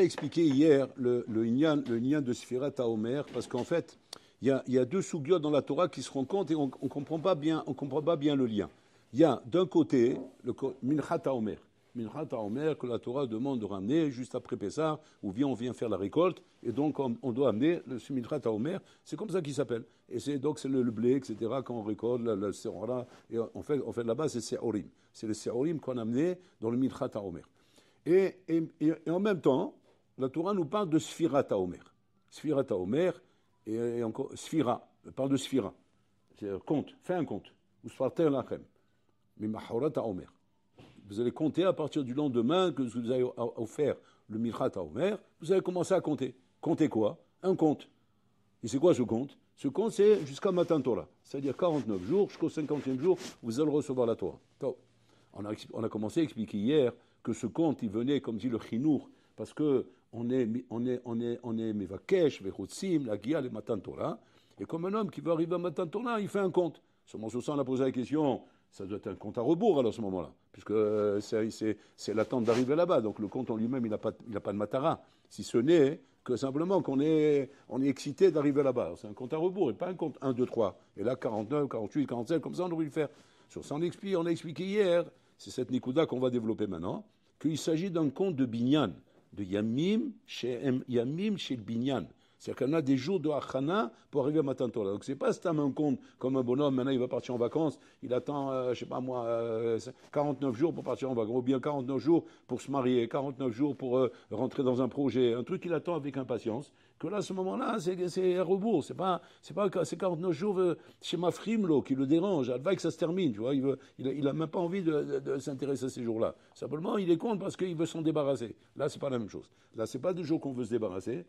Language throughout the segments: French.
expliqué hier le Inyan de Sfirat HaOmer, parce qu'en fait, il y a deux sougiotes dans la Torah qui se rencontrent et on ne comprend pas bien le lien. Il y a d'un côté le Minchat HaOmer. Minchat HaOmer que la Torah demande de ramener juste après Pessah, où on vient faire la récolte, et donc on doit amener ce Minchat HaOmer, c'est comme ça qu'il s'appelle. Et c'est le blé, etc., quand on récolte, le Seora, et on fait là-bas, c'est Seorim. C'est le Seorim qu'on a amené dans le Minchat HaOmer. Et en même temps, la Torah nous parle de Sfirat HaOmer. Sfirat HaOmer, et encore, Sfira, elle parle de Sfira. C'est-à-dire, compte, fais un compte. Usfarter lachem. Mimahorat HaOmer. Vous allez compter à partir du lendemain que vous avez offert le Minchat HaOmer, vous allez commencer à compter. Compter quoi? Un compte. Et c'est quoi ce compte? Ce compte, c'est jusqu'à Matan Torah. C'est-à-dire 49 jours, jusqu'au 50e jour, vous allez recevoir la Torah. On a commencé à expliquer hier que ce compte, il venait, comme dit le Chinour, parce que on est Mevakesh, Vechotzim, la Gia, le Matan Torah, et comme un homme qui veut arriver à Matan Torah, il fait un compte. Seulement, sur ça, on a posé la question, ça doit être un compte à rebours, alors, à ce moment-là, puisque c'est l'attente d'arriver là-bas, donc le compte en lui-même, il n'a pas de matara, si ce n'est que simplement qu'on est excité d'arriver là-bas. C'est un compte à rebours, et pas un compte 1, 2, 3. Et là, 49, 48, 47, comme ça, on devrait le faire. Sur ça, on a expliqué hier, c'est cette Nikuda qu'on va développer maintenant, qu'il s'agit d'un compte de Binyan, de Yamim chez le Binyan. C'est-à-dire qu'on a des jours de Achana pour arriver à Matan Torah. Donc c'est pas un compte comme un bonhomme, maintenant il va partir en vacances, il attend, 49 jours pour partir en vacances, ou bien 49 jours pour se marier, 49 jours pour rentrer dans un projet, un truc qu'il attend avec impatience, que là, à ce moment-là, c'est à rebours, c'est 49 jours chez ma frimlo qui le dérange, elle va que ça se termine, tu vois, il a même pas envie de s'intéresser à ces jours-là. Simplement, il est contre parce qu'il veut s'en débarrasser. Là, c'est pas la même chose. Là, c'est pas des jours qu'on veut se débarrasser.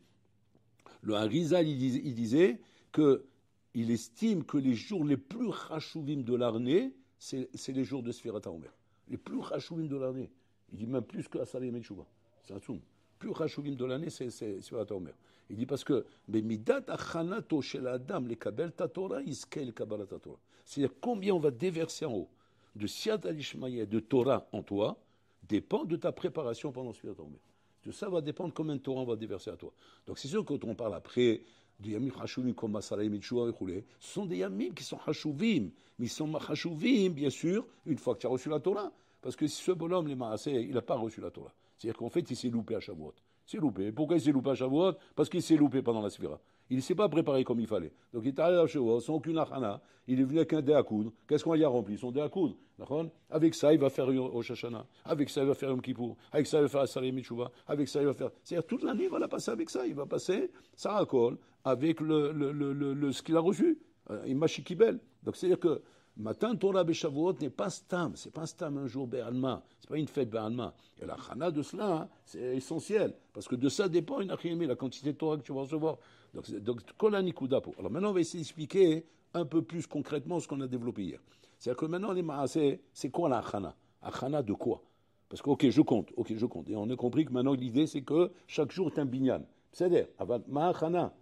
Le Harizal, il disait qu'il estime que les jours les plus rachouvim de l'année, c'est les jours de Sfirat HaOmer. Les plus rachouvim de l'année. Il dit même plus que Asar Yemei Teshuva. C'est un tzoum. Plus rachouvim de l'année, c'est Sfirat HaOmer. Il dit parce que midat achanato shel adam lekabel ta Torah iskel kabbalat ta Torah. C'est-à-dire combien on va déverser en haut de Siyat al-Ishmaïa, de Torah en toi, dépend de ta préparation pendant Sfirat HaOmer. Tout ça va dépendre combien de Torah on va déverser à toi. Donc c'est sûr que quand on parle après de Yamim Hashuvim comme Asara Yemei Teshuva et ce sont des Yamim qui sont Hashuvim. Mais ils sont Hashuvim, bien sûr, une fois que tu as reçu la Torah. Parce que ce bonhomme, les Maaseh, il n'a pas reçu la Torah. C'est-à-dire qu'en fait, il s'est loupé à Shavuot. Il s'est loupé. Pourquoi il s'est loupé à Shavuot? Parce qu'il s'est loupé pendant la Sfira. Il ne s'est pas préparé comme il fallait. Donc il est allé à Shavuot sans aucune achana. Il est venu avec un dé à coudre. Qu'est-ce qu'on lui a rempli? Son dé à coudre. Avec ça, il va faire Rosh Hashanah. Avec ça, il va faire Yom Kippour. Avec ça, il va faire Asar Yemei Teshuva. Avec ça, il va faire. C'est-à-dire toute l'année, il va la passer avec ça. Il va passer Sarah Kol avec ce qu'il a reçu. Imashikibel. Donc c'est-à-dire que Matan Torah Beshavuot n'est pas stam, c'est pas stam un jour Be'alma, c'est pas une fête Be'alma. Et la chana de cela, c'est essentiel, parce que de ça dépend une achimé, la quantité de Torah que tu vas recevoir. Donc Kol Nikuda pour. Alors maintenant, on va essayer d'expliquer un peu plus concrètement ce qu'on a développé hier. C'est-à-dire que maintenant, les maaseh, c'est quoi la chana? Achana de quoi? Parce que, ok, je compte. Et on a compris que maintenant, l'idée, c'est que chaque jour est un binyan. C'est-à-dire, ma'achana.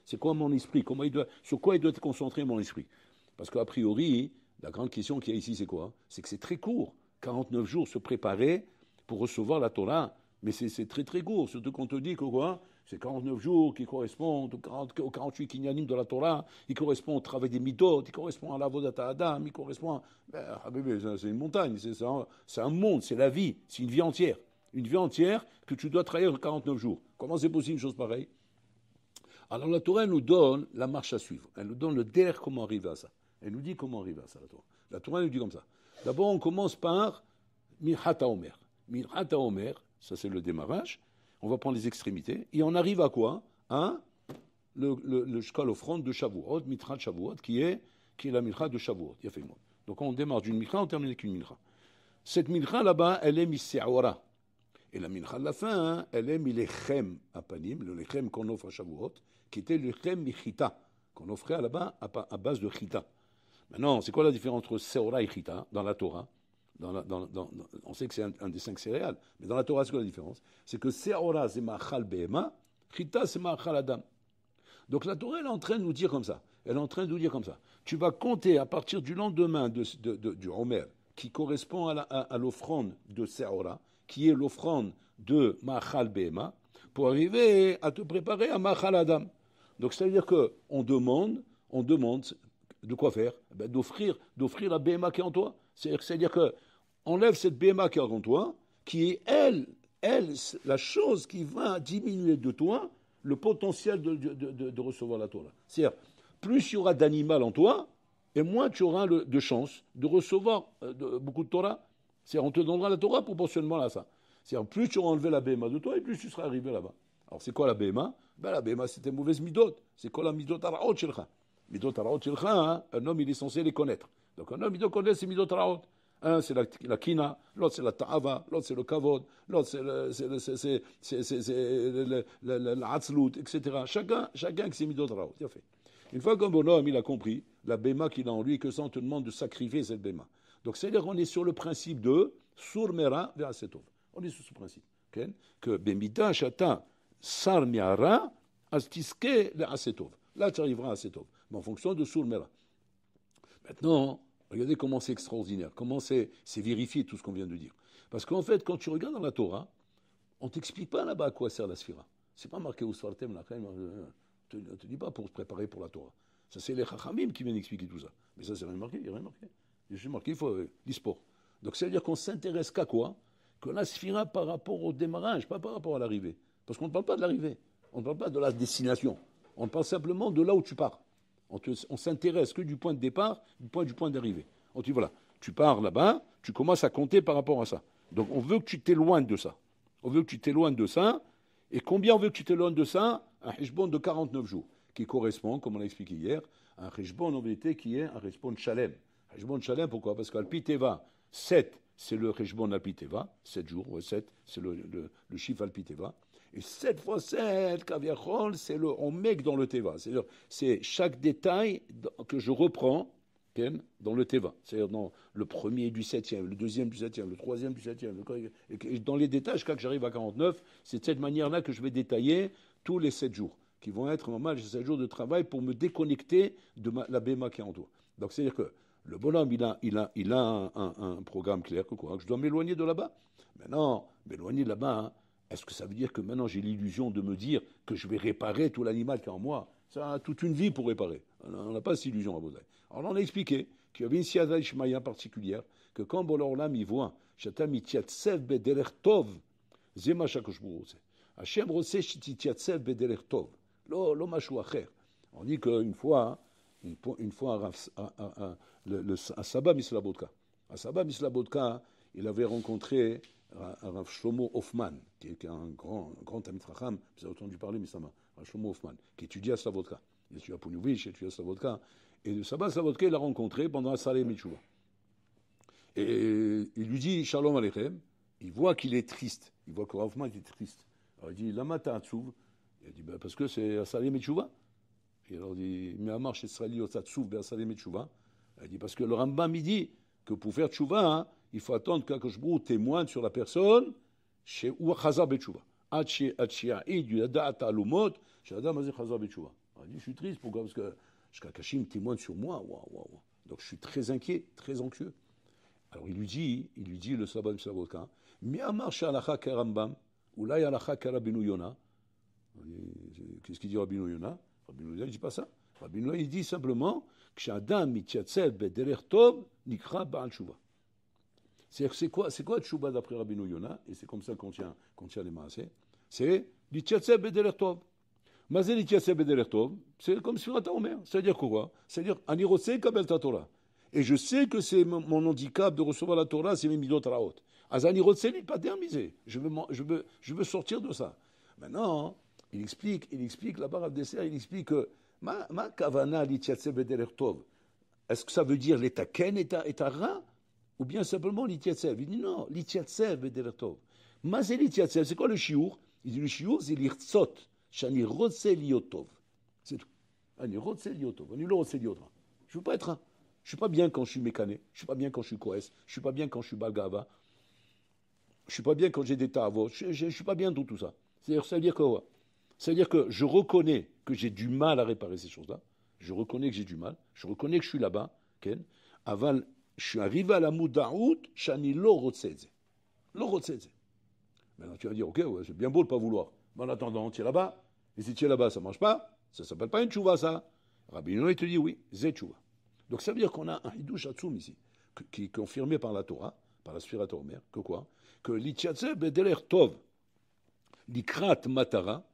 C'est quoi mon esprit? Sur quoi il doit être concentré mon esprit? Parce qu'a priori, la grande question qu'il y a ici, c'est quoi? C'est que c'est très court. 49 jours se préparer pour recevoir la Torah. Mais c'est très très court. Surtout qu'on te dit que quoi? C'est 49 jours qui correspondent aux 48 kinyanim de la Torah. Ils correspondent au travail des midot. Ils correspondent à la vodata Adam. Ils correspondent c'est une montagne. C'est un monde. C'est la vie. C'est une vie entière. Une vie entière que tu dois travailler en 49 jours. Comment c'est possible une chose pareille? Alors la Torah, elle nous donne la marche à suivre. Elle nous donne le derrière comment arriver à ça. Elle nous dit comment arriver à ça, la Torah. La Torah nous dit comme ça. D'abord, on commence par Minchat HaOmer. Minchat HaOmer, ça c'est le démarrage. On va prendre les extrémités. Et on arrive à quoi? Le shkal offrande de Shavuot, Mitrat Shavuot, qui est la Minchat de Shavuot. Donc on démarre d'une Minchat, on termine avec une Minchat. Cette Minchat là-bas, elle est Mise'ora. Et la mincha de la fin, elle est milechem apanim, le lechem qu'on offre à Shavuot, qui était le lechem michita, qu'on offrait là-bas à base de chita. Maintenant, c'est quoi la différence entre seora et chita dans la Torah? On sait que c'est un des 5 céréales, mais dans la Torah, c'est quoi la différence? C'est que seora, c'est ma'achal behema, chita, c'est ma'achal adam. Donc la Torah, elle est en train de nous dire comme ça. Tu vas compter à partir du lendemain du Homer, qui correspond à l'offrande de seora, qui est l'offrande de Machal Behema pour arriver à te préparer à Machal Adam. Donc, c'est-à-dire qu'on demande de quoi faire? D'offrir la Behema qui est en toi. C'est-à-dire qu'on lève cette Behema qui est en toi, qui est, elle, la chose qui va diminuer de toi le potentiel de recevoir la Torah. C'est-à-dire, plus il y aura d'animal en toi, et moins tu auras de chance de recevoir beaucoup de Torah. C'est-à-dire, on te donnera la Torah proportionnellement à ça. C'est-à-dire, plus tu auras enlevé la Behema de toi, et plus tu seras arrivé là-bas. Alors, c'est quoi la Behema? La Behema, c'est tes mauvaises midot. C'est quoi la midot araot shelcha? Midot araot shelcha, hein, un homme, il est censé les connaître. Donc, un homme, il doit connaître ses midot araot. Un, c'est la kina, l'autre, c'est la ta'ava, l'autre, c'est le kavod, l'autre, c'est l'atzlut, etc. Chacun avec ses midot araot. Il a fait. Une fois qu'un bonhomme, il a compris la Behema qu'il a en lui, que ça, on te demande de sacrifier cette Behema. Donc, c'est-à-dire qu'on est sur le principe de Surmera vers Asetov. On est sur ce principe. Okay? Que Bemida Shata Sar Miara Astiske le Asetov. Là, tu arriveras à Asetov. Mais en fonction de Surmera. Maintenant, regardez comment c'est extraordinaire, comment c'est vérifié tout ce qu'on vient de dire. Parce qu'en fait, quand tu regardes dans la Torah, on ne t'explique pas là-bas à quoi sert la sphira. C'est pas marqué Usfartem, là, on ne te dit pas pour se préparer pour la Torah. Ça, c'est les Chachamim qui viennent expliquer tout ça. Mais ça, c'est rien marqué, il n'y a rien marqué. Il y a marqué, il faut l'e-sport. Donc, ça veut dire qu'on s'intéresse qu'à quoi? Que la sphira par rapport au démarrage, pas par rapport à l'arrivée. Parce qu'on ne parle pas de l'arrivée. On ne parle pas de la destination. On parle simplement de là où tu pars. On s'intéresse que du point de départ, du point d'arrivée. On dit, voilà, tu pars là-bas, tu commences à compter par rapport à ça. Donc, on veut que tu t'éloignes de ça. On veut que tu t'éloignes de ça. Et combien on veut que tu t'éloignes de ça? Un hishbon de 49 jours, qui correspond, comme on l'a expliqué hier, à un hishbon en vérité qui est un hishbon shalem. Hishbon shalem, pourquoi? Parce qu'Alpiteva, 7, c'est le hishbon Alpiteva, 7 jours, 7, c'est le chiffre Alpiteva. Et 7 fois 7, Kaviachol, c'est on met dans le Teva. C'est-à-dire, c'est chaque détail que je reprends dans le Teva. C'est-à-dire dans le premier du 7e, le deuxième du 7e, le troisième du 7e. Et dans les détails, jusqu'à que j'arrive à 49, c'est de cette manière-là que je vais détailler tous les 7 jours, qui vont être normal, j'ai 7 jours de travail pour me déconnecter de la Béma qui est en toi. Donc, c'est-à-dire que le bonhomme, il a un programme clair, que je dois m'éloigner de là-bas. Maintenant, m'éloigner de là-bas, hein, est-ce que ça veut dire que maintenant j'ai l'illusion de me dire que je vais réparer tout l'animal qui est en moi? Ça a toute une vie pour réparer. On n'a pas cette illusion à Baudaï. Alors on a expliqué qu'il y avait une siyada ishmaïa particulière, que quand Bolorlam y voit, Shatam itiatsev bederech tov, zema shakosh burose. Hashem rose shititiatsev bederech tov. Lo mashu acher. On dit qu'une fois, à Saba Mislabotka. À Saba Mislabotka, il avait rencontré Rav Shlomo Hoffman, qui est un grand Talmid Chacham, vous avez entendu parler, mais ça m'a. Rav Shlomo Hoffman, qui étudie à Slavotka. Il étudie à Pouniovich, il étudie à Slavotka. Et de Saba Slavotka, il l'a rencontré pendant la Saleh Mitshuva. Et il lui dit Shalom Aleichem. Il voit qu'il est triste. Il voit que Rav Hoffman est triste. Alors il dit Lama ta'atzuv. Il dit parce que c'est à Saleh Mitshuva. Et alors il dit Me'amar she'srali otatzuv be'Saleh Mitshuva. Il dit parce que le Rambam il dit que pour faire tchouva, hein, il faut attendre qu'Akadosh Baruch Hu témoigne sur la personne chez ou Chazar Betchouva. Il dit, je suis triste, pourquoi? Parce que Kachim témoigne sur moi. Wow. Donc je suis très inquiet, très anxieux. Alors il lui dit le Sabbat de Savotka, Mi'amar she'alacha kerambam, oulay alacha kerabinu Yona. Qu'est-ce qu'il dit Rabbeinu Yona? Rabbeinu Yona, il ne dit pas ça. Rabbeinu Yona, il dit simplement que Adam mityatzeb bederech tov nikra ba'al tshuva. C'est quoi tshuva d'après Rabbeinu Yona? Et c'est comme ça qu'on tient les maaseh. C'est l'ityatzeb bederech tov. Mazé l'ityatzeb bederech tov, c'est comme Sfirat HaOmer. C'est-à-dire quoi? C'est-à-dire ani rotseh kabel ta Torah. Et je sais que c'est mon handicap de recevoir la Torah, c'est mes midot raot. Azani rotseh li pas terminé. Je veux sortir de ça. Maintenant, il explique là-bas Rav Dessler, il explique que ma kavana l'ityatzeb bederech tov. Est-ce que ça veut dire l'étaken et ta ra? Ou bien simplement l'ityatzeb? Il dit non, l'ityatzeb bederech tov. Mazé l'ityatzeb, c'est quoi le shiur? Il dit le shiur, c'est l'irtzot. Shani rotseh liotov. C'est tout. Ani rotseh liotov. Ani lo rotseh liotov. Je veux pas être un. Je suis pas bien quand je suis mécané. Je suis pas bien quand je suis koès. Je suis pas bien quand je suis balgava. Je suis pas bien quand j'ai des tavos. Je suis pas bien dans tout ça. C'est-à-dire, ça veut dire quoi? Ça veut dire que je reconnais que j'ai du mal à réparer ces choses-là. Je reconnais que j'ai du mal. Je reconnais que je suis là-bas. Ken. Aval, je suis arrivé à la moudaout, shani lo rotseh. Lo rotseh. Maintenant, tu vas dire, ok, ouais, c'est bien beau de ne pas vouloir. Mais en attendant, tu es là-bas. Et si tu es là-bas, ça ne marche pas. Ça ne s'appelle pas une tchouva, ça. Rabbi Yono, il te dit, oui, c'est tchouva. Donc ça veut dire qu'on a un hidouch atsoum ici, qui est confirmé par la Torah, par la Sfirat Omer, que quoi? Que l'itchatze bedeler tov, l'ikrat matara,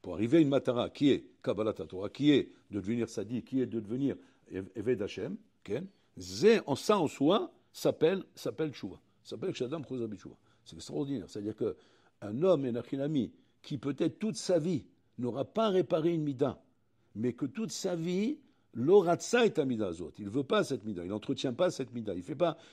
pour arriver à une matara qui est Kabbalat Torah, qui est de devenir sadi, qui est de devenir Eved Hashem, en ça en soi s'appelle tchouva, s'appelle Shadam Chozabi tchouva. C'est extraordinaire. C'est-à-dire qu'un homme, un achinami, qui peut-être toute sa vie n'aura pas réparé une mida, mais que toute sa vie, l'oratsa est un mida azot. Il ne veut pas cette mida, il n'entretient pas cette mida. Il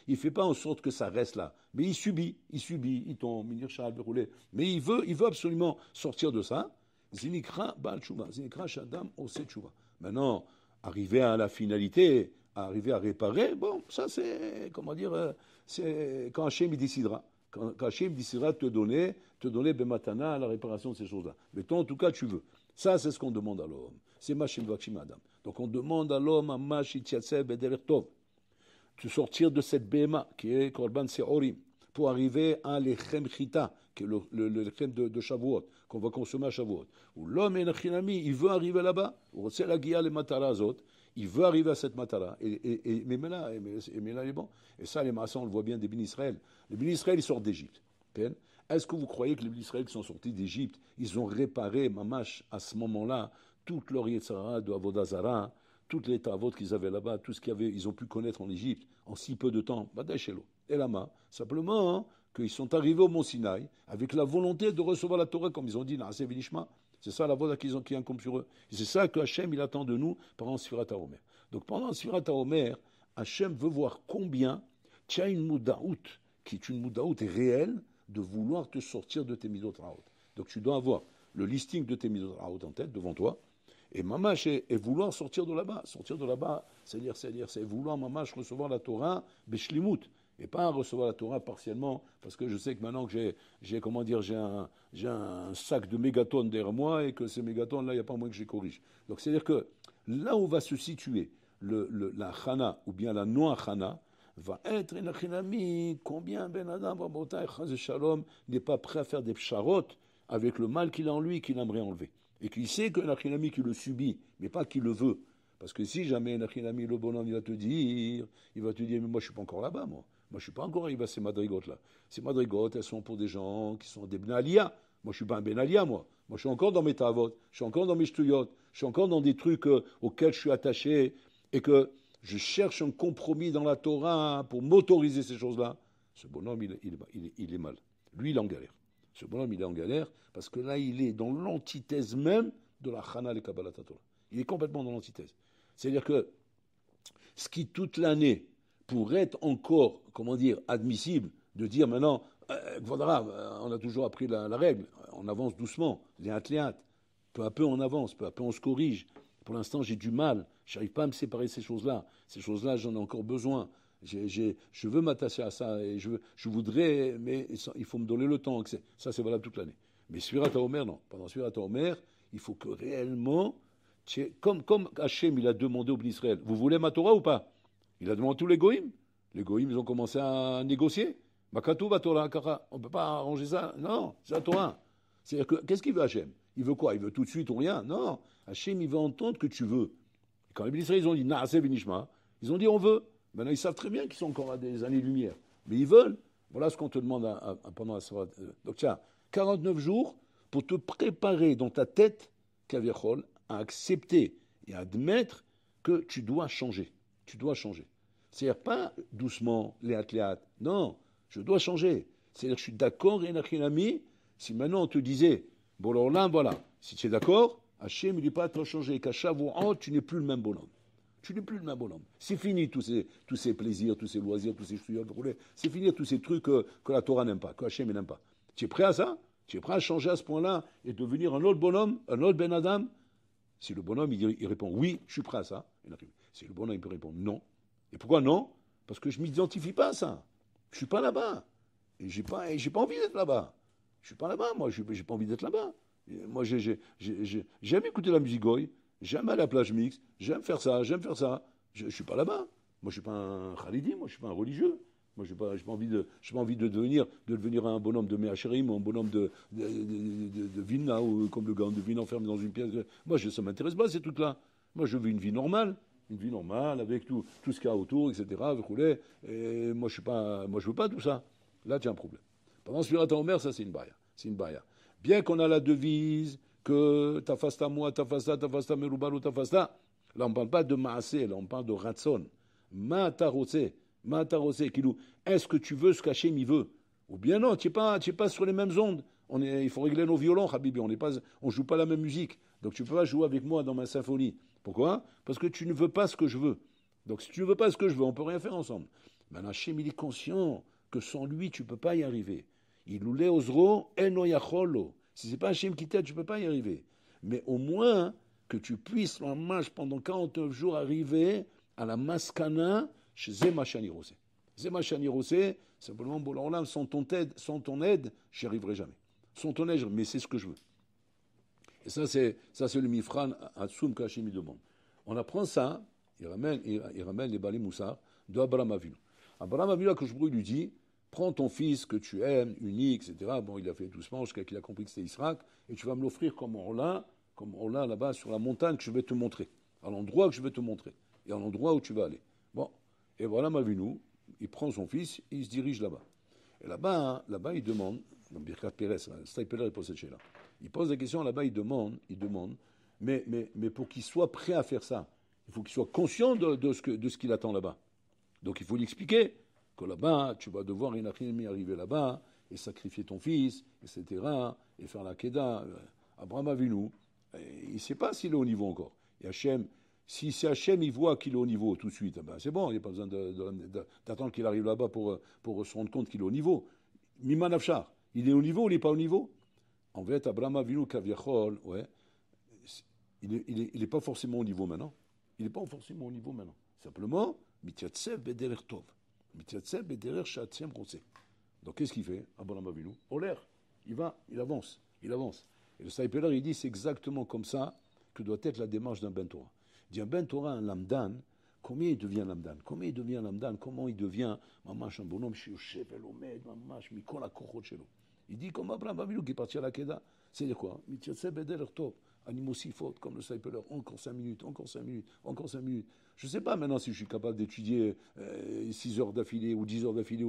ne fait pas en sorte que ça reste là. Mais il subit, il tombe, il shal, rouler. Mais il veut absolument sortir de ça. Zinikra Baal Tshuva, Zinikra Shadam Ose Tshuva. Maintenant, arriver à la finalité, arriver à réparer, bon, ça c'est, comment dire, c'est quand Hachem il décidera. Quand Hachem décidera de te donner Bematana la réparation de ces choses-là. Mais toi, en tout cas, tu veux. Ça, c'est ce qu'on demande à l'homme. C'est Mashim Vakshim Adam. Donc on demande à l'homme, à Mashi Tziatsev Bederech Tov, de sortir de cette Béma, qui est Korban Seorim, pour arriver à l'Echem Chita, qui est le Lechem de Shavuot, qu'on va consommer à Shavuot. Où l'homme est Nachinami, il veut arriver là-bas, c'est la Guia, les Matara Azot, il veut arriver à cette Matara. Mais là, il est bon. Et ça, les maçons, on le voit bien des Béni Israël. Les Béni Israël, ils sortent d'Égypte. Est-ce que vous croyez que les Béni Israël qui sont sortis d'Égypte, ils ont réparé, mamash, à ce moment-là, toute leur Yetzara de Avodazara, toutes les tavotes qu'ils avaient là-bas, tout ce ils ont pu connaître en Égypte en si peu de temps, Badachelo, et Lama, simplement hein, qu'ils sont arrivés au Mont Sinaï avec la volonté de recevoir la Torah, comme ils ont dit, Naaseh Vinishma. C'est ça la voie qui incombe sur eux. Et c'est ça que Hachem il attend de nous pendant Sfirat HaOmer. Donc pendant Sfirat HaOmer, Hachem veut voir combien tu as une moudaout, qui est une moudaout réelle, de vouloir te sortir de tes midot raot. Donc tu dois avoir le listing de tes midot raot en tête devant toi, et mamash et vouloir sortir de là-bas. Sortir de là-bas, c'est vouloir mamash recevoir la Torah beshlimut, et pas recevoir la Torah partiellement, parce que je sais que maintenant que j'ai un sac de mégatonnes derrière moi, et que ces mégatonnes là, il n'y a pas moyen que je les corrige. Donc c'est-à-dire que là où va se situer la chana ou bien la noa chana, va être une achinami, combien Ben Adam, Rabotai, Chaz et Shalom, n'est pas prêt à faire des psharot avec le mal qu'il a en lui, qu'il aimerait enlever. Et qu'il sait qu'un achinami qui le subit, mais pas qu'il le veut. Parce que si jamais un achinami, le bonhomme, il va te dire, mais moi je ne suis pas encore là-bas, moi. Moi je ne suis pas encore arrivé à ces madrigotes-là. Ces madrigotes, elles sont pour des gens qui sont des benalia. Moi je ne suis pas un benalia, moi. Moi je suis encore dans mes tavot, je suis encore dans mes shtuyot, je suis encore dans des trucs auxquels je suis attaché, et que je cherche un compromis dans la Torah pour m'autoriser ces choses-là. Ce bonhomme, il est mal. Lui, il est en galère. Ce bonhomme, il est en galère parce que là, il est dans l'antithèse même de la Chana et Kabbalat Torah. Il est complètement dans l'antithèse. C'est-à-dire que ce qui, toute l'année, pourrait être encore, admissible, de dire maintenant, voilà, on a toujours appris la règle, on avance doucement, léat, peu à peu on avance, peu à peu on se corrige. Pour l'instant, j'ai du mal. Je n'arrive pas à me séparer de ces choses-là. Ces choses-là, j'en ai encore besoin. Je veux m'attacher à ça et je voudrais, mais il faut me donner le temps. Ça, c'est valable toute l'année. Mais Sfirat HaOmer, non. Pendant Sfirat HaOmer, il faut que réellement, comme Hachem, il a demandé au Bnei Israël, vous voulez ma Torah ou pas? Il a demandé à tous les goïms. Les goïms, ils ont commencé à négocier. Makatou, Torah, Kara. On ne peut pas arranger ça. Non, c'est la Torah. C'est-à-dire que, qu'est-ce qu'il veut Hachem? Il veut quoi? Il veut tout de suite ou rien? Non. Hachem, il veut entendre que tu veux. Et quand les ministres, ils ont dit Naaseh Vinishma, ils ont dit on veut. Maintenant, ils savent très bien qu'ils sont encore à des années-lumière. Mais ils veulent. Voilà ce qu'on te demande pendant la soirée. Donc, tiens, 49 jours pour te préparer dans ta tête, Kaviachol, à accepter et à admettre que tu dois changer. Tu dois changer. C'est-à-dire pas doucement, léat. Non, je dois changer. C'est-à-dire que je suis d'accord, Enachinami, si maintenant on te disait, bon alors là, voilà, si tu es d'accord, Hachem, il ne dit pas, tu as changé, qu'à Shavuot, tu n'es plus le même bonhomme. Tu n'es plus le même bonhomme. C'est fini tous ces plaisirs, tous ces loisirs, tous ces chouillots, c'est fini tous ces trucs que la Torah n'aime pas, que Hachem n'aime pas. Tu es prêt à ça? Tu es prêt à changer à ce point-là et devenir un autre bonhomme, un autre Ben Adam? Si le bonhomme, il répond oui, je suis prêt à ça. Si le bonhomme, il peut répondre non. Et pourquoi non? Parce que je ne m'identifie pas à ça. Je ne suis pas là-bas. Et j'ai pas envie d'être là-bas. Je ne suis pas là-bas, moi, je n'ai pas envie d'être là-bas. Et moi, j'aime écouter la musique goy, j'aime aller à la plage mixte, j'aime faire ça. Je ne suis pas là-bas. Moi, je ne suis pas un khalidi, moi, je ne suis pas un religieux. Moi, j'ai pas envie de devenir un bonhomme de Meacherim ou un bonhomme de Vilna, ou comme le gars de Vilna enfermé dans une pièce. Moi, ça ne m'intéresse pas, ces trucs-là. Moi, je veux une vie normale avec tout ce qu'il y a autour, etc. Et moi, je veux pas tout ça. Là, tu as un problème. Pendant Sfirat HaOmer, ça, c'est une baïa. Bien qu'on a la devise que tafasta moi, tafasta merubal ou tafasta, là, on ne parle pas de maasé, là, on parle de ratson. Ma tarosé, est-ce que tu veux ce qu'Hachem il veut? Ou bien non, tu n'es pas sur les mêmes ondes. Il faut régler nos violons, Habibi, on ne joue pas la même musique. Donc tu ne peux pas jouer avec moi dans ma symphonie. Pourquoi? Parce que tu ne veux pas ce que je veux. Donc si tu ne veux pas ce que je veux, on ne peut rien faire ensemble. Maintenant, Hachem, il est conscient que sans lui, tu ne peux pas y arriver. Il loulé osro, eno yacholo. Si ce n'est pas Hachem qui t'aide, tu ne peux pas y arriver. Mais au moins, que tu puisses, en marche pendant 49 jours, arriver à la maskana chez Zemachani Rosé. Zemachani Rosé, simplement, bon, sans ton aide, j'y arriverai jamais. Sans ton aide, mais c'est ce que je veux. Et ça, c'est le mifran Hatsum qu'Hachem me demande. On apprend ça, il ramène les balais moussard de Abraham Avinu. Abraham Avinu, que je lui dit, prends ton fils que tu aimes, unique, etc. Bon, il a fait doucement jusqu'à qu'il a compris que c'était Israël, et tu vas me l'offrir comme on l'a là-bas sur la montagne que je vais te montrer, à l'endroit que je vais te montrer, et à l'endroit où tu vas aller. Bon, et voilà Avinu, il prend son fils, il se dirige là-bas. Et là-bas, il demande, dans Birkat Pérez, Staipeler pose cette là. Il pose la question là-bas, il demande, mais pour qu'il soit prêt à faire ça, il faut qu'il soit conscient de ce qu'il attend là-bas. Donc il faut lui expliquer que là-bas, tu vas devoir arriver là-bas et sacrifier ton fils, etc., et faire la Keda. Abraham Avinu, il ne sait pas s'il est au niveau encore. Et Hachem, si Hachem il voit qu'il est au niveau tout de suite, ben c'est bon, il n'y a pas besoin d'attendre qu'il arrive là-bas pour se rendre compte qu'il est au niveau. Miman Afshar, il est au niveau ou il n'est pas au niveau? En fait, Abraham Avinu Kaviachol, ouais, il n'est pas forcément au niveau maintenant. Il n'est pas forcément au niveau maintenant. Simplement, Mityatsef Bederer Tov. Mityatsef Bederer Shatzem Rosé. Donc qu'est-ce qu'il fait, Abraham Avinu? Olaire, il avance. Et le Staipeler, il dit, c'est exactement comme ça que doit être la démarche d'un Ben Torah. Il dit, un Ben Torah, un Lamdan, combien il devient Lamdan? Comment il devient Mamash, un bonhomme, Shioshev, Elomed, Mamash, Mikol HaKochot Shelo. Il dit, comme Abraham Avinu qui est parti à la Keda. C'est quoi? Mityatsef Bederer Tov. Animosifot, comme le Staipeler, encore 5 minutes. Je ne sais pas maintenant si je suis capable d'étudier 6 heures d'affilée ou 10 heures d'affilée.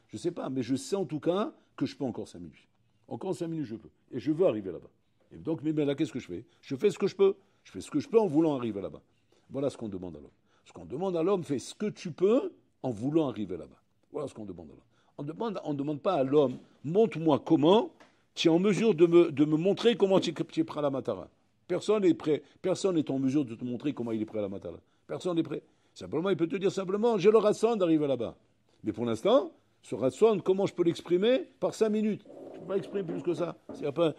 Je ne sais pas, mais je sais en tout cas que je peux encore 5 minutes. Encore 5 minutes, je peux. Et je veux arriver là-bas. Et donc, mais là, qu'est-ce que je fais? Je fais ce que je peux. Je fais ce que je peux en voulant arriver là-bas. Voilà ce qu'on demande à l'homme. Ce qu'on demande à l'homme, fais ce que tu peux en voulant arriver là-bas. Voilà ce qu'on demande à l'homme. On ne demande pas à l'homme, montre-moi comment tu es en mesure de me montrer comment tu es prêt à la matara. Personne n'est prêt. Personne n'est en mesure de te montrer comment il est prêt à la matara. Personne n'est prêt. Simplement, il peut te dire simplement, j'ai le ratson d'arriver là-bas. Mais pour l'instant, ce ratson, comment je peux l'exprimer? Par 5 minutes. Je ne peux pas exprimer plus que ça. C'est pas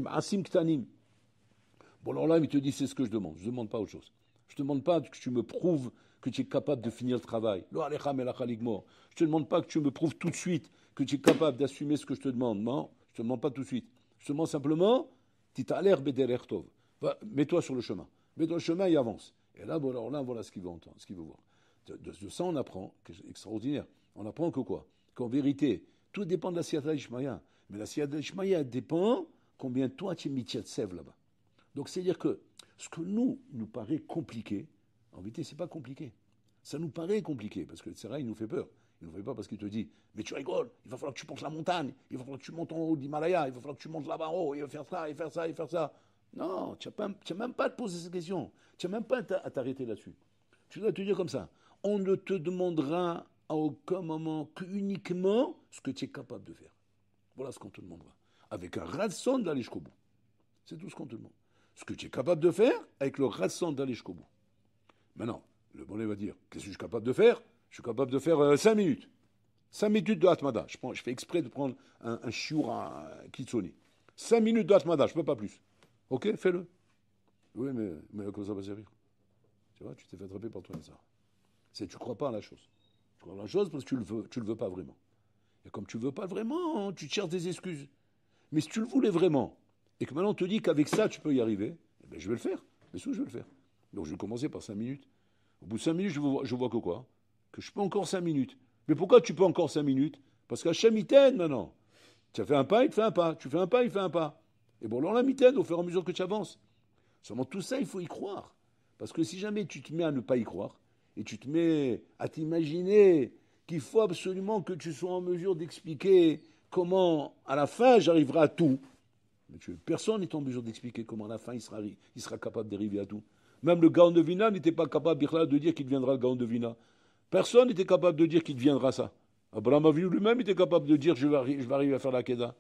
asim ktanim. Bon, alors là, il te dit, c'est ce que je demande. Je ne demande pas autre chose. Je ne te demande pas que tu me prouves que tu es capable de finir le travail. Je ne te demande pas que tu me prouves tout de suite que tu es capable d'assumer ce que je te demande. Non, je ne te demande pas tout de suite. Je te demande simplement, mets-toi sur le chemin. Mets-toi sur le chemin et avance. Et là, voilà ce qu'il veut entendre, ce qu'il veut voir. De ça, on apprend, que c'est extraordinaire. On apprend que quoi? Qu'en vérité, tout dépend de la Siyata Ishmaïa. Mais la Siyata Ishmaïa dépend combien toi tu es mitiyatsev là-bas. Donc, c'est-à-dire que ce que nous paraît compliqué, en vérité, c'est pas compliqué. Ça nous paraît compliqué, parce que le Tsera, il nous fait peur. Il nous fait peur parce qu'il te dit, mais tu rigoles, il va falloir que tu montes la montagne, il va falloir que tu montes en haut de l'Himalaya, il va falloir que tu montes là-bas en haut, il va faire ça, et faire ça, et faire ça. Non, tu n'as même pas à te poser cette question. Tu n'as même pas à t'arrêter là-dessus. Tu dois te dire comme ça. On ne te demandera à aucun moment que uniquement ce que tu es capable de faire. Voilà ce qu'on te demandera. Avec un ratson d'aller jusqu'au bout. C'est tout ce qu'on te demande. Ce que tu es capable de faire avec le ratson d'aller jusqu'au bout. Maintenant, le bonnet va dire, qu'est-ce que je suis capable de faire? Je suis capable de faire 5 minutes. 5 minutes de Hatmada. Je fais exprès de prendre un chiour à Kitsoni. 5 minutes de Hatmada, je ne peux pas plus. Ok, fais-le. Oui, mais à quoi ça va servir? Tu vois, tu t'es fait attraper par toi ça. Tu ne crois pas à la chose. Tu crois à la chose parce que tu le veux pas vraiment. Et comme tu ne le veux pas vraiment, tu te cherches des excuses. Mais si tu le voulais vraiment, et que maintenant on te dit qu'avec ça tu peux y arriver, eh bien, je vais le faire. Mais sûr, je vais le faire. Donc je vais commencer par 5 minutes. Au bout de 5 minutes, je vois que quoi? Que je peux encore 5 minutes. Mais pourquoi tu peux encore 5 minutes? Parce qu'Hachem, il t'aide maintenant. Tu as fait un pas, il te fait un pas. Tu fais un pas, il fait un pas. Et bon, alors là, il t'aide au fur et à mesure que tu avances. Seulement tout ça, il faut y croire. Parce que si jamais tu te mets à ne pas y croire, et tu te mets à t'imaginer qu'il faut absolument que tu sois en mesure d'expliquer comment, à la fin, j'arriverai à tout. Mais personne n'est en mesure d'expliquer comment, à la fin, il sera capable d'arriver à tout. Même le Gaon de Vina n'était pas capable de dire qu'il deviendra le Gaon de Vina. Personne n'était capable de dire qu'il deviendra ça. Abraham Avinu lui-même était capable de dire je vais arriver à faire la Keda.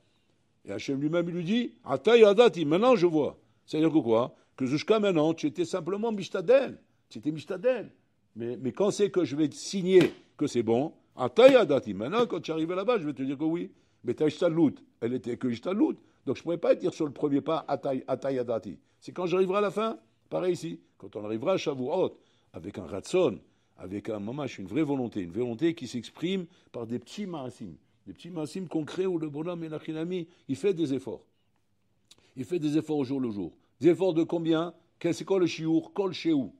Et Hachem lui-même, il lui dit Ataï Adati, maintenant je vois. C'est-à-dire que quoi? Que jusqu'à maintenant, tu étais simplement Mishtadel. Tu étais Mishtadel. Mais quand c'est que je vais te signer que c'est bon, Ataï Adati, maintenant quand tu es arrivé là-bas, je vais te dire que oui. Mais ta Ishtadlout, elle était que Ishtadlout. Donc je ne pourrais pas dire sur le premier pas Ataï Adati. C'est quand j'arriverai à la fin, pareil ici. Quand on arrivera à Shavuot, avec un Ratson, avec un mamash, une volonté qui s'exprime par des petits maasim concrets où le bonhomme et l'achinami, il fait des efforts. Il fait des efforts au jour le jour. Des efforts de combien? C'est quoi le chiour? Kol sheou.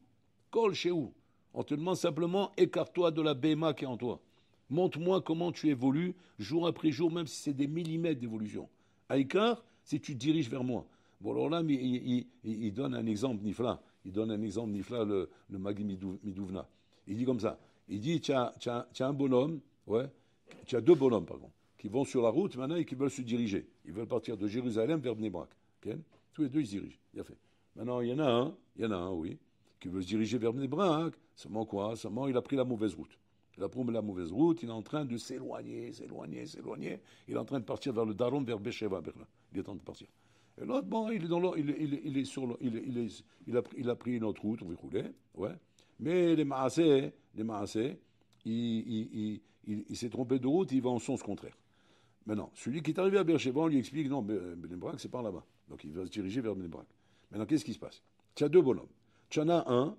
Kol sheou. On te demande simplement, écarte-toi de la béma qui est en toi. Montre-moi comment tu évolues jour après jour, même si c'est des millimètres d'évolution. Aïkar, si tu te diriges vers moi. Bon, alors là, il donne un exemple nifla. Le Magi Midouvna. Il dit comme ça. Il dit, tu as un bonhomme, ouais, tu as deux bonhommes, pardon, qui vont sur la route maintenant et qui veulent se diriger. Ils veulent partir de Jérusalem vers Bnei Brak. Okay? Tous les deux, ils se dirigent. Il a fait. Maintenant, il y en a un, oui, qui veut se diriger vers Bnei Brak. Seulement quoi? Seulement, il a pris la mauvaise route. Il a pris la mauvaise route, il est en train de s'éloigner. Il est en train de partir vers le Daron, vers Beersheba. Il est en train de partir. Et l'autre, bon, il a pris une autre route, on va rouler, ouais. Mais les Maasé, il s'est trompé de route, il va en sens contraire. Maintenant, celui qui est arrivé à Beersheba, on lui explique, non, Bnei Brak, c'est par là-bas. Donc il va se diriger vers Bnei Brak. Maintenant, qu'est-ce qui se passe? Tu as deux bonhommes. Tu en as un,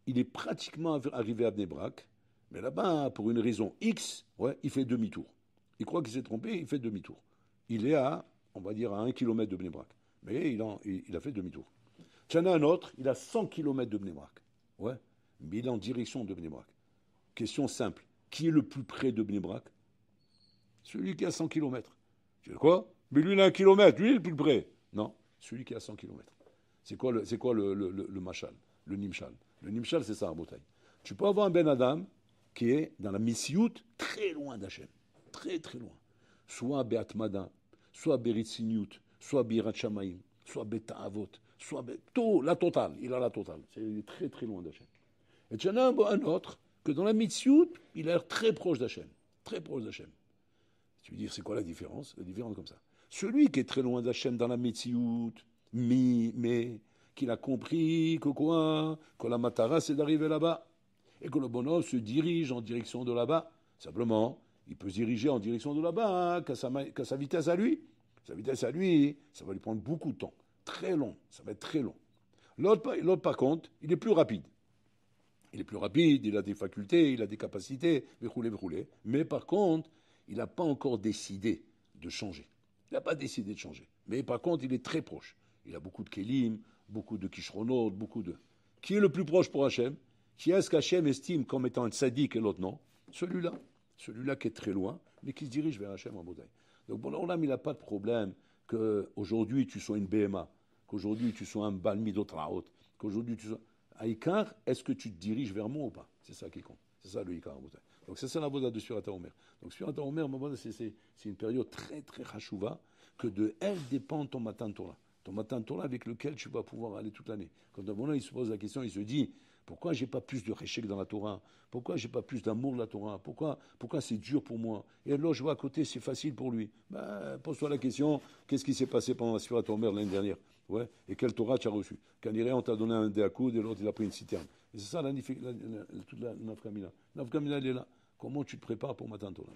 il est pratiquement arrivé à Bnei Brak, mais là-bas, pour une raison X, ouais, il fait demi-tour. Il croit qu'il s'est trompé, il fait demi-tour. Il est à, on va dire, à 1 km de Bnei Brak. Mais il a fait demi-tour. Tu en as un autre, il a 100 km de Bnei Brak. Ouais, mais il est en direction de Bnei Brak. Question simple. Qui est le plus près de Bnei Brak? Celui qui a 100 km. Tu sais quoi? Mais lui, il a 1 km. Lui, il est le plus près. Non, celui qui a 100 km. C'est quoi le machal? Le nimshal. Le nimshal, c'est ça, en bouteille. Tu peux avoir un Ben Adam qui est dans la Missiout, très loin d'Hachem. Très, très loin. Soit Be'atmada, soit Beritziniout, soit Birat Shamaim, soit Beta Avot, soit tout, la totale. Il a la totale. C'est très, très loin d'Hachem. Et tu en as un autre que dans la Missiout, il a l'air très proche d'Hachem. Très proche d'Hachem. Tu veux dire, c'est quoi la différence? La différence comme ça. Celui qui est très loin d'Hachem dans la Metsiout, mais qu'il a compris que quoi? Que la matara, c'est d'arriver là-bas. Et que le bonhomme se dirige en direction de là-bas. Simplement, il peut se diriger en direction de là-bas, hein, qu'à sa vitesse à lui. Sa vitesse à lui, ça va lui prendre beaucoup de temps. Très long. Ça va être très long. L'autre, par contre, il est plus rapide. Il est plus rapide, il a des facultés, il a des capacités, rouler. Mais par contre, il n'a pas encore décidé de changer. Il n'a pas décidé de changer. Mais par contre, il est très proche. Il a beaucoup de Kélim, beaucoup de Kishronot, beaucoup de... Qui est le plus proche pour Hachem? Qui est-ce qu'Hachem estime comme étant un tzaddik et l'autre non? Celui-là. Celui-là qui est très loin, mais qui se dirige vers Hachem en bouteille. Donc bon, là, il n'a pas de problème qu'aujourd'hui tu sois une BMA, qu'aujourd'hui tu sois un Balmi d'Otraot, qu'aujourd'hui tu sois... Aïkar, est-ce que tu te diriges vers moi ou pas? C'est ça qui compte. C'est ça le Ikar en bouteille. Donc c'est ça la voda de Surata Omer. Donc Surata Omer, c'est une période très très chachouva, que de elle dépend ton matin Torah. Ton matin Torah avec lequel tu vas pouvoir aller toute l'année. Quand un bonhomme il se pose la question, il se dit, pourquoi j'ai pas plus de réchec dans la Torah? Pourquoi j'ai pas plus d'amour de la Torah? Pourquoi c'est dur pour moi? Et alors je vois à côté, c'est facile pour lui. Pose-toi la question, qu'est-ce qui s'est passé pendant la Surata Omer l'année dernière? Ouais. Et quelle Torah tu as reçu? Quand on t'a donné un dé à coude et l'autre il a pris une citerne. Et c'est ça toute la Nafkamina. Nafkamina, elle est là. Comment tu te prépares pour Matan Torah?